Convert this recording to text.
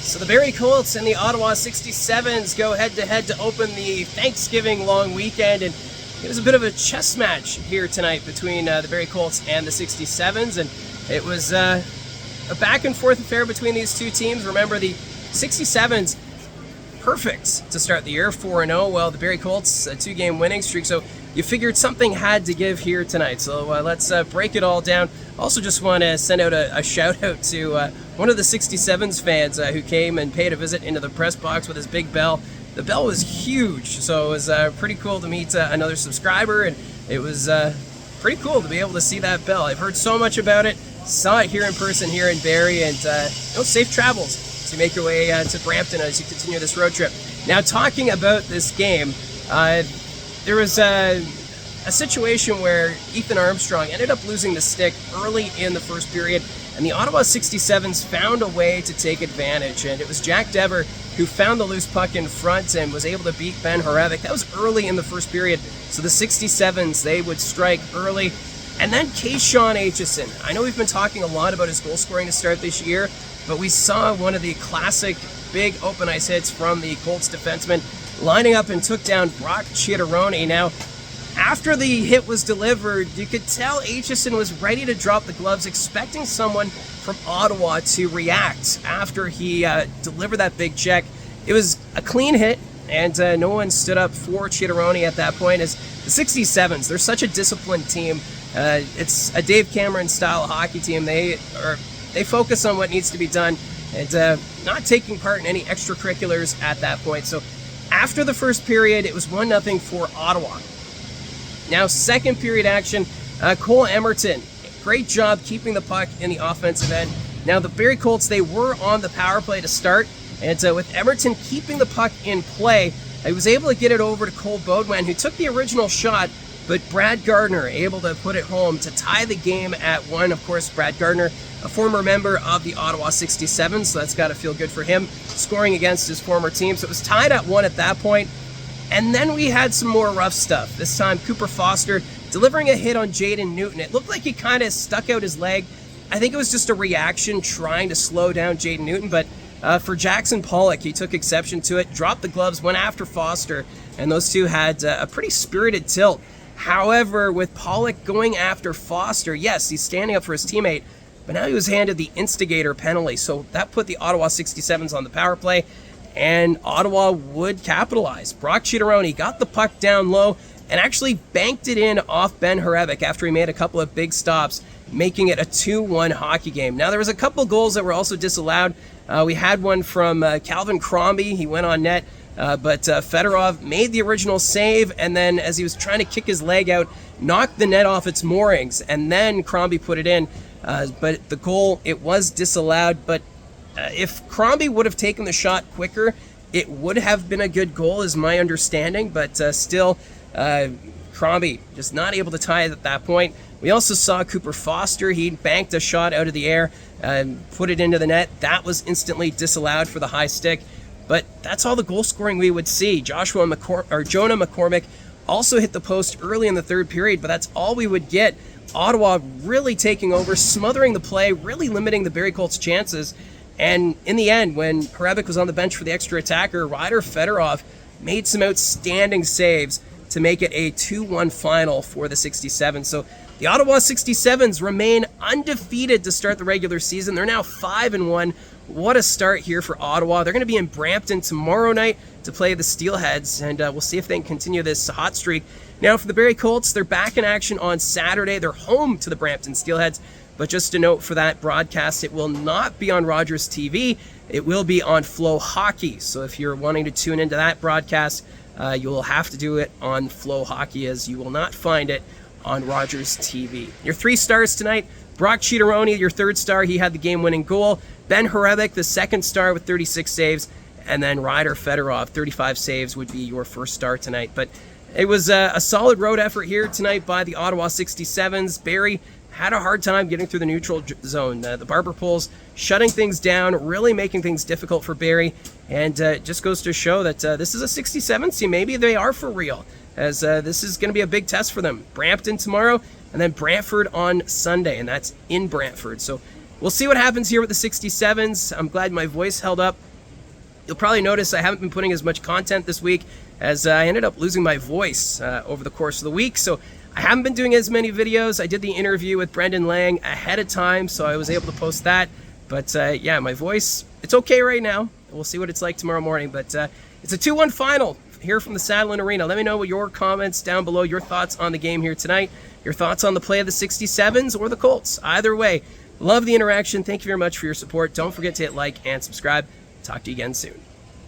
So the Barrie Colts and the Ottawa 67s go head-to-head to open the Thanksgiving long weekend, and it was a bit of a chess match here tonight between the Barrie Colts and the 67s, and it was a back-and-forth affair between these two teams. Remember, the 67s perfect to start the year, 4-0, while the Barrie Colts a 2-game winning streak, so you figured something had to give here tonight. So let's break it all down. Also just want to send out a shout out to one of the 67s fans who came and paid a visit into the press box with his big bell. The bell was huge, so it was pretty cool to meet another subscriber, and it was pretty cool to be able to see that bell. I've heard so much about it, saw it here in person here in Barrie, and safe travels to make your way to Brampton as you continue this road trip. Now, talking about this game, there was a situation where Ethan Armstrong ended up losing the stick early in the first period, and the Ottawa 67s found a way to take advantage, and it was Jack Dever who found the loose puck in front and was able to beat Ben Horevic. That was early in the first period, so the 67s, they would strike early. And then Kayshawn Aitchison. I know we've been talking a lot about his goal scoring to start this year, but we saw one of the classic big open ice hits from the Colts defenseman, lining up and took down Brock Chitteroni. Now, after the hit was delivered, you could tell Aitchison was ready to drop the gloves, expecting someone from Ottawa to react after he delivered that big check. It was a clean hit, and no one stood up for Chitteroni at that point. As the 67s, they're such a disciplined team. It's a Dave Cameron style hockey team. They focus on what needs to be done and not taking part in any extracurriculars at that point. So after the first period, it was 1-0 for Ottawa. Now, second period action, Cole Emerton, great job keeping the puck in the offensive end. Now, the Barrie Colts, they were on the power play to start, and with Emerton keeping the puck in play, he was able to get it over to Cole Beaudoin, who took the original shot, but Brad Gardner able to put it home to tie the game at 1. Of course, Brad Gardner, a former member of the Ottawa 67s, so that's got to feel good for him, scoring against his former team. So it was tied at 1 at that point. And then we had some more rough stuff. This time, Cooper Foster delivering a hit on Jaden Newton. It looked like he kind of stuck out his leg. I think it was just a reaction trying to slow down Jaden Newton, but for Jackson Pollock, he took exception to it, dropped the gloves, went after Foster, and those two had a pretty spirited tilt. However, with Pollock going after Foster, yes, he's standing up for his teammate, but now he was handed the instigator penalty, so that put the Ottawa 67s on the power play, and Ottawa would capitalize. Brock Chitteroni got the puck down low and actually banked it in off Ben Horevic after he made a couple of big stops, making it a 2-1 hockey game. Now, there was a couple goals that were also disallowed. We had one from Calvin Crombie. He went on net, but Fedorov made the original save, and then as he was trying to kick his leg out, knocked the net off its moorings, and then Crombie put it in. But the goal, it was disallowed, but if Crombie would have taken the shot quicker, it would have been a good goal, is my understanding, but still, Crombie just not able to tie it at that point. We also saw Cooper Foster. He banked a shot out of the air and put it into the net. That was instantly disallowed for the high stick, but that's all the goal scoring we would see. Jonah McCormick also hit the post early in the third period, but that's all we would get. Ottawa really taking over, smothering the play, really limiting the Barrie Colts' chances. And in the end, when Horevic was on the bench for the extra attacker, Ryder Fedorov made some outstanding saves to make it a 2-1 final for the 67s. So the Ottawa 67s remain undefeated to start the regular season. They're now 5-1. What a start here for Ottawa. They're going to be in Brampton tomorrow night to play the Steelheads, and we'll see if they can continue this hot streak. Now, for the Barrie Colts, they're back in action on Saturday. They're home to the Brampton Steelheads. But just a note for that broadcast, it will not be on Rogers TV. It will be on Flow Hockey. So if you're wanting to tune into that broadcast, you will have to do it on Flow Hockey, as you will not find it on Rogers TV. Your 3 stars tonight: Brock Chitteroni, your 3rd star. He had the game-winning goal. Ben Horevic, the 2nd star with 36 saves. And then Ryder Fedorov, 35 saves, would be your 1st star tonight. But it was a solid road effort here tonight by the Ottawa 67s. Barrie had a hard time getting through the neutral zone. The Barber Poles shutting things down, really making things difficult for Barrie. And it just goes to show that this is a 67 team. Maybe they are for real, as this is going to be a big test for them. Brampton tomorrow, and then Brantford on Sunday, and that's in Brantford. So we'll see what happens here with the 67s. I'm glad my voice held up You'll probably notice I haven't been putting as much content this week as I ended up losing my voice over the course of the week. So I haven't been doing as many videos. I did the interview with Brendan Lang ahead of time, so I was able to post that. But yeah, my voice, it's okay right now. We'll see what it's like tomorrow morning. But it's a 2-1 final here from the Saddleland Arena. Let me know what your comments down below, your thoughts on the game here tonight, your thoughts on the play of the 67s or the Colts. Either way, love the interaction. Thank you very much for your support. Don't forget to hit like and subscribe. Talk to you again soon.